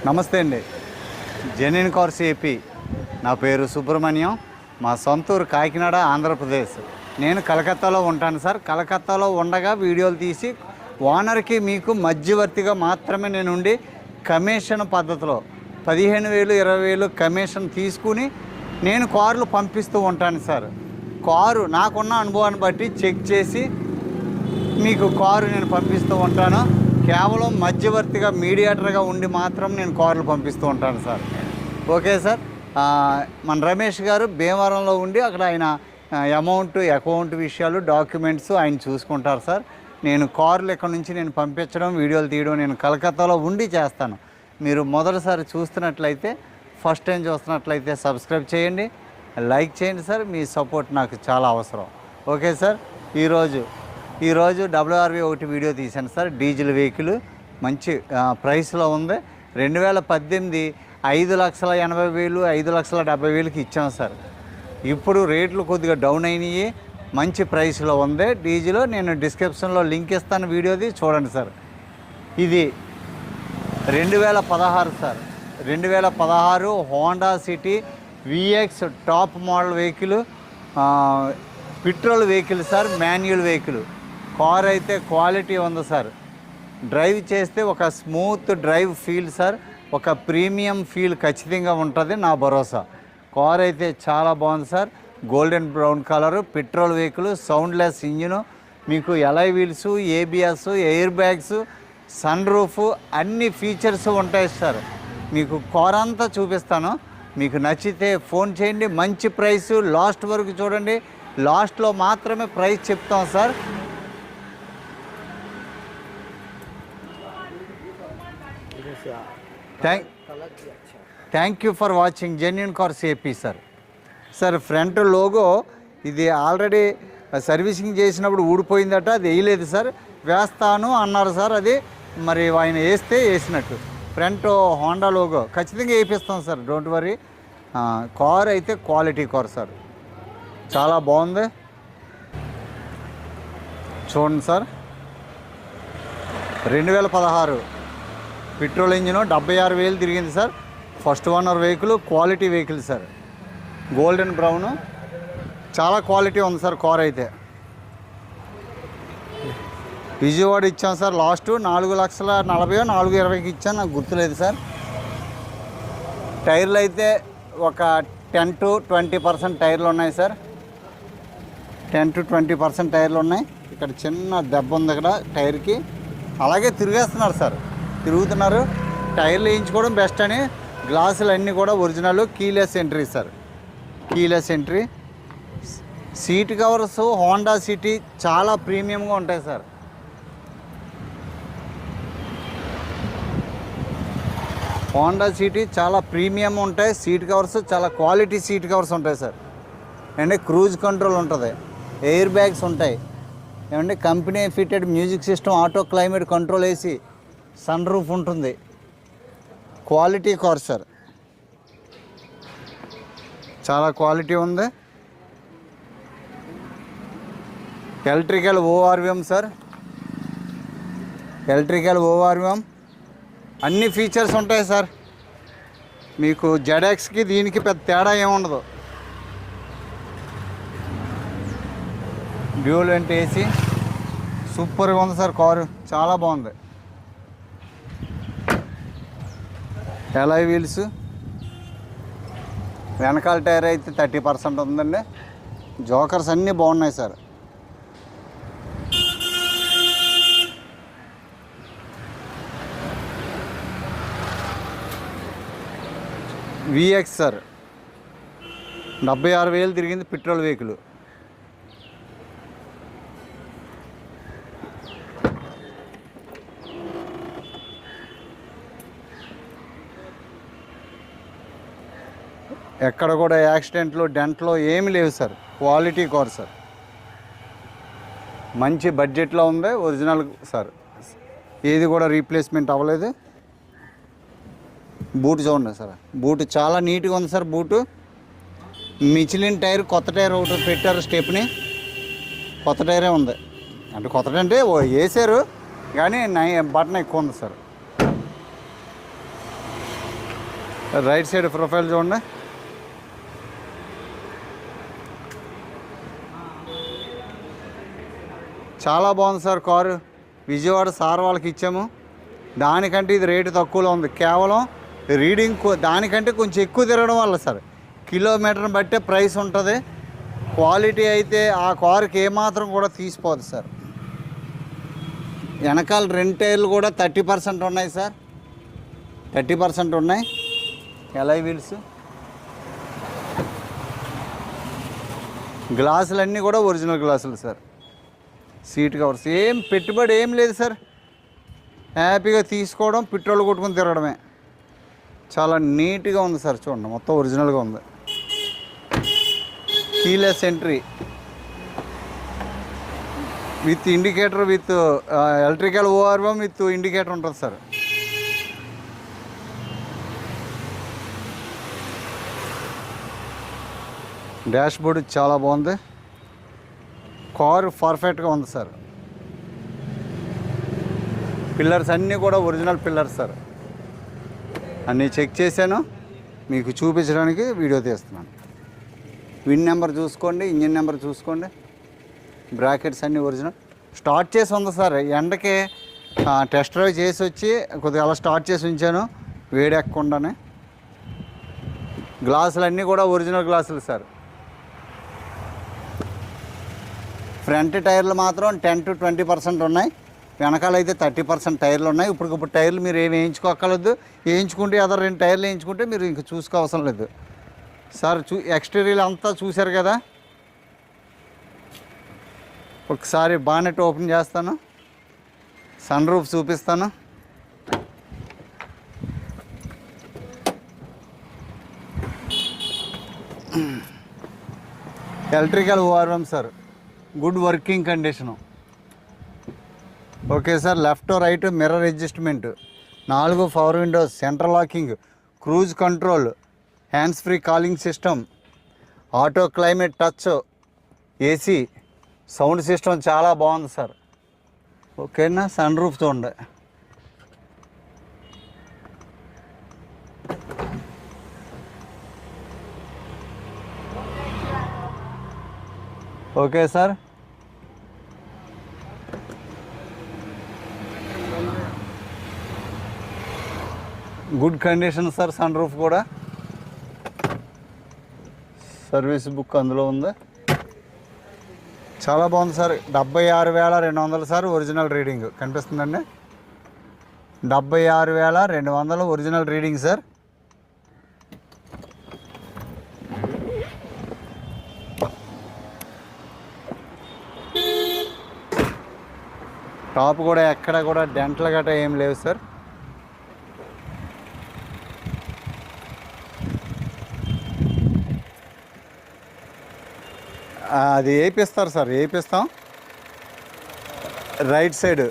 నమస్తే అండి. Genuine cars AP. నా పేరు సుబ్రహ్మణ్యం. మా సొంతూరు కాకినాడ, ఆంధ్రప్రదేశ్. నేను కలకత్తాలో ఉంటాను సార్. కలకత్తాలో ఉండగా వీడియోలు తీసి ఓనర్కి మీకు మధ్యవర్తిగా మాత్రమే నేను ఉండి కమిషన్ పద్ధతిలో 15,000 20,000 కమిషన్ తీసుకుని నేను కార్లు పంపిస్తూ ఉంటాను సార్. కారు నాకున్న అనుభవాన్ని బట్టి చెక్ చేసి మీకు కారు నేను పంపిస్తూ ఉంటాను. కేవలం మధ్యవర్తిగా మీడియేటర్గా ఉండి మాత్రం నేను కార్లు పంపిస్తూ ఉంటాను సార్. Okay sir. మన రమేష్ గారు భీమవరంలో ఉండి అక్కడ ఆయన అకౌంట్ విషయాలు డాక్యుమెంట్స్ ఆయన చూసుకుంటారు సార్. నేను కార్లు ఇక్కడ నుంచి నేను పంపించడం, వీడియోలు తీయడం నేను కలకత్తాలో ఉండి చేస్తాను. మీరు మొదటిసారి చూస్తున్నట్లయితే, ఫస్ట్ టైం చూస్తున్నట్లయితే సబ్స్క్రైబ్ చేయండి, లైక్ చేయండి సార్. మీ సపోర్ట్ నాకు చాలా అవసరం. Okay sir. ఈరోజు WRV ఒకటి వీడియో తీశాను సార్. డీజిల్ వెహికల్ మంచి ప్రైస్లో ఉంది. 2018 5,80,000 5,70,000కి ఇచ్చాం సార్. ఇప్పుడు రేట్లు కొద్దిగా డౌన్ అయినాయి, మంచి ప్రైస్లో ఉంది డీజిల్. నేను డిస్క్రిప్షన్లో లింక్ ఇస్తాను, వీడియోది చూడండి సార్. ఇది 2016 sir. 2016 Honda City VX top model vehicle, petrol vehicle sir, manual vehicle. Car అయితే క్వాలిటీ ఉంది సార్. డ్రైవ్ చేస్తే ఒక స్మూత్ డ్రైవ్ ఫీల్ సార్, ఒక ప్రీమియం ఫీల్ ఖచ్చితంగా ఉంటుంది, నా భరోసా. కార్ అయితే చాలా బాగుంది sir. Golden brown colour, petrol vehicle, soundless engine, మీకు alloy wheels, ABS, air bags, sun roof, అన్ని ఫీచర్స్ ఉంటాయి సార్. మీకు కార్ అంతా చూపిస్తాను. మీకు నచ్చితే ఫోన్ చేయండి. మంచి ప్రైస్, లాస్ట్ వరకు చూడండి. లాస్ట్లో మాత్రమే ప్రైస్ చెప్తాం sir. Thank you for watching genuine cars AP sir. Sir front logo ఇది ఆల్రెడీ సర్వీసింగ్ చేసినప్పుడు ఊడిపోయిందట, అది వేయలేదు సార్. వేస్తాను అన్నారు సార్. అది మరి ఆయన వేసినట్టు ఫ్రంట్ హోండా లోగో ఖచ్చితంగా వేయిస్తాం సార్, డోంట్ వరీ. కార్ అయితే క్వాలిటీ కార్ సార్, చాలా బాగుంది. చూడండి సార్. 2016 పెట్రోల్ ఇంజిన్, 76,000 తిరిగింది sir. First owner vehicle, quality vehicle sir. Golden brown, చాలా క్వాలిటీ ఉంది సార్ కార్ అయితే. విజయవాడ ఇచ్చాం సార్. లాస్ట్ 4,40,000 4,20,000కి ఇచ్చాను, నాకు గుర్తులేదు సార్. టైర్లు అయితే ఒక 10 to 20% టైర్లు ఉన్నాయి సార్. 10 to 20% టైర్లు ఉన్నాయి. ఇక్కడ చిన్న దెబ్బ ఉంది ఇక్కడ టైర్కి. అలాగే తిరిగేస్తున్నారు సార్, తిరుగుతున్నారు. టైర్లు వేయించుకోవడం బెస్ట్ అని. గ్లాసులు అన్నీ కూడా original. Keyless entry sir, keyless entry. Seat covers Honda City చాలా ప్రీమియంగా ఉంటాయి సార్. హోండా సిటీ చాలా ప్రీమియం ఉంటాయి. సీట్ కవర్స్ చాలా క్వాలిటీ సీట్ కవర్స్ ఉంటాయి సార్. అండ్ క్రూజ్ కంట్రోల్ ఉంటుంది, ఎయిర్ బ్యాగ్స్ ఉంటాయి. ఏమంటే company fitted music system, auto climate control AC, sun roof ఉంటుంది. క్వాలిటీ కార్ సార్, చాలా క్వాలిటీ ఉంది. Electrical ORVM sir, electrical ORVM. అన్ని ఫీచర్స్ ఉంటాయి సార్. మీకు ZXకి దీనికి పెద్ద తేడా ఏముండదు. డ్యూయల్ వెంట్ AC సూపర్గా ఉంది సార్. కారు చాలా బాగుంది. ఎలాయ్ వీల్స్, వెనకాల టైర్ అయితే 30% ఉందండి. జోకర్స్ అన్నీ బాగున్నాయి సార్. VX సార్, 76,000 తిరిగింది, పెట్రోల్ వెహికల్. ఎక్కడ కూడా యాక్సిడెంట్లు, డెంట్లో ఏమి లేవు సార్. క్వాలిటీ కార్ సార్, మంచి బడ్జెట్లో ఉంది, ఒరిజినల్ సార్. ఏది కూడా రీప్లేస్మెంట్ అవ్వలేదు. బూట్ చూడండి సార్, బూట్ చాలా నీట్గా ఉంది సార్. బూటు మిచిలిన్ టైర్, కొత్త టైర్ ఒకటి పెట్టారు, స్టెప్ని కొత్త టైరే ఉంది. అంటే కొత్త అంటే వేసారు కానీ బటన్ ఎక్కువ ఉంది సార్. రైట్ సైడ్ ప్రొఫైల్ చూడండి. చాలా బాగుంది సార్ కారు. విజయవాడ సార్ వాళ్ళకి ఇచ్చాము. దానికంటే ఇది రేటు తక్కువలో ఉంది. కేవలం రీడింగ్ దానికంటే కొంచెం ఎక్కువ తిరగడం వల్ల సార్ కిలోమీటర్ని బట్టే ప్రైస్ ఉంటుంది. క్వాలిటీ అయితే ఆ కారుకి ఏమాత్రం కూడా తీసిపోదు సార్. వెనకాల 2 టైర్లు కూడా 30% ఉన్నాయి సార్. 30% ఉన్నాయి. ఎలాయ్ వీల్స్, గ్లాసులన్నీ కూడా ఒరిజినల్ గ్లాసులు సార్. సీట్ కవర్స్ ఏం పెట్టుబడి ఏం లేదు సార్. హ్యాపీగా తీసుకోవడం, పెట్రోల్ కొట్టుకుని తిరగడమే. చాలా నీట్గా ఉంది సార్. చూడండి, మొత్తం ఒరిజినల్గా ఉంది. Keyless entry with indicator, with electrical ORM with indicator ఉంటుంది సార్. డాష్ బోర్డ్ చాలా బాగుంది. కారు పర్ఫెక్ట్గా ఉంది సార్. పిల్లర్స్ అన్నీ కూడా ఒరిజినల్ పిల్లర్స్ సార్. అన్నీ చెక్ చేశాను, మీకు చూపించడానికి వీడియో తీస్తున్నాను. విన్ నెంబర్ చూసుకోండి, ఇంజిన్ నెంబర్ చూసుకోండి. బ్రాకెట్స్ అన్నీ ఒరిజినల్. స్టార్ట్ చేసి ఉంది సార్. ఎండకి టెస్ట్ డ్రైవ్ చేసి వచ్చి కొద్దిగా అలా స్టార్ట్ చేసి ఉంచాను వేడెక్కకుండానే. గ్లాసులు అన్నీ కూడా ఒరిజినల్ గ్లాసులు సార్. ఫ్రంట్ టైర్లు మాత్రం 10 to 20% ఉన్నాయి. వెనకాల అయితే 30% టైర్లు ఉన్నాయి. ఇప్పుడు టైర్లు మీరు ఏమి వేయించుకోక్కర్లేదు. వేయించుకుంటే అదర్ 2 టైర్లు వేయించుకుంటే మీరు ఇంక చూసుకోవసరం లేదు సార్. ఎక్స్టీరియర్ అంతా చూశారు కదా. ఒకసారి బానెట్ ఓపెన్ చేస్తాను, సన్ రూఫ్ చూపిస్తాను. Electrical ORM sir, good working condition. Okay sir. Left right mirror adjustment, 4 power windows, central locking, cruise control, hands free calling system, auto climate touch, AC, sound system చాలా బాగుంది sir. ఓకేనా. Sun roof చూడండి. Okay sir. Good condition sir. Sun roof కూడా. Service book అందులో ఉంది. చాలా బాగుంది sir. 76,200 sir original reading కనిపిస్తుందండి. 76,200 ఒరిజినల్ రీడింగ్ సార్. టాప్ కూడా ఎక్కడ కూడా డెంట్లు గట్రా ఏం లేవు సార్. అది వేయిస్తారు సార్, వేయిస్తాం. Right side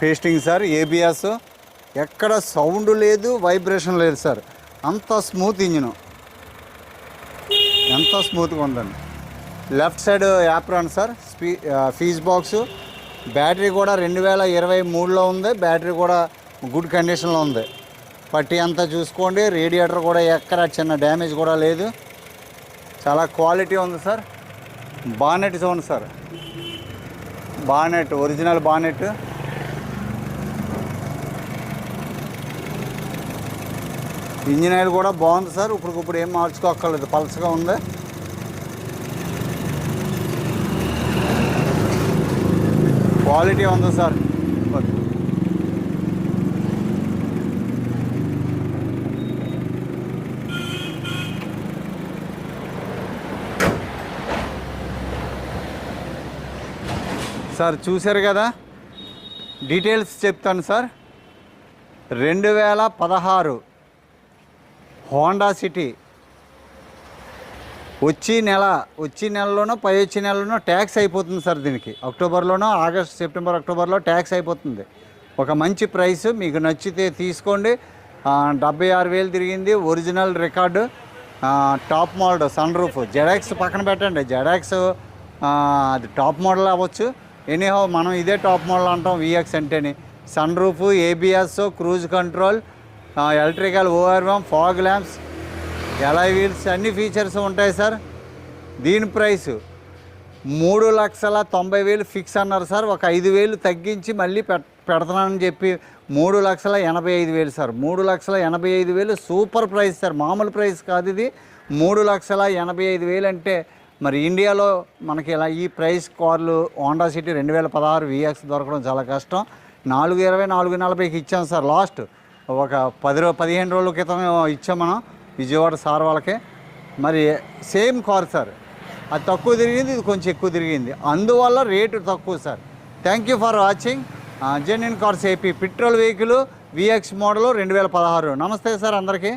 pasting sir. ABS ఎక్కడ సౌండ్ లేదు, వైబ్రేషన్ లేదు సార్. అంత స్మూత్ ఇంజిన్, ఎంత స్మూత్గా ఉందండి. Left side apron sir. Fuse box. Battery కూడా 2023లో ఉంది. బ్యాటరీ కూడా గుడ్ కండిషన్లో ఉంది. పట్టి అంతా చూసుకోండి. రేడియేటర్ కూడా ఎక్కడ చిన్న డ్యామేజ్ కూడా లేదు. చాలా క్వాలిటీ ఉంది సార్. బానెట్ చూడండి sir. Bonnet original bonnet. Engine oil కూడా బాగుంది సార్. ఇప్పుడు ఏం మార్చుకోక్కర్లేదు, పల్సగా ఉంది. క్వాలిటీ ఉంది సార్. సార్ చూశారు కదా. డీటెయిల్స్ చెప్తాను సార్. 2016 Honda city. వచ్చే నెలలోనో వచ్చే నెలలోనో ట్యాక్స్ అయిపోతుంది సార్. దీనికి అక్టోబర్లోనో ఆగస్ట్, సెప్టెంబర్, అక్టోబర్లో ట్యాక్స్ అయిపోతుంది. ఒక మంచి ప్రైస్, మీకు నచ్చితే తీసుకోండి. 76,000 తిరిగింది. Original record, top model, sun roof. Xerox పక్కన పెట్టండి. జెడాక్స్ అది టాప్ మోడల్ అవ్వచ్చు. ఎనీహౌ మనం ఇదే టాప్ మోడల్ అంటాం విఎక్స్ అంటేనే. Sun roof, ABS, cruise control, electrical ORM, fog lamps, alloy wheels అన్ని ఫీచర్స్ ఉంటాయి సార్. దీని ప్రైస్ 3,90,000 ఫిక్స్ అన్నారు సార్. ఒక 5,000 తగ్గించి మళ్ళీ పెడతానని చెప్పి 3,85,000 సార్. 3,85,000 సూపర్ ప్రైస్ సార్, మామూలు ప్రైస్ కాదు ఇది. 3,85,000 అంటే మరి ఇండియాలో మనకి ఇలా ఈ ప్రైస్ కార్లు హోండా సిటీ 2016 విఎక్స్ దొరకడం చాలా కష్టం. 420, 440కి ఇచ్చాం సార్. లాస్ట్ ఒక 15 రోజుల క్రితం ఇచ్చాం మనం విజయవాడ సార్ వాళ్ళకి. మరి సేమ్ కార్ సార్, అది తక్కువ తిరిగింది, ఇది కొంచెం ఎక్కువ తిరిగింది, అందువల్ల రేటు తక్కువ sir. Thank you for watching genuine cars AP. Petrol vehicle vx model 2016. నమస్తే సార్ అందరికీ.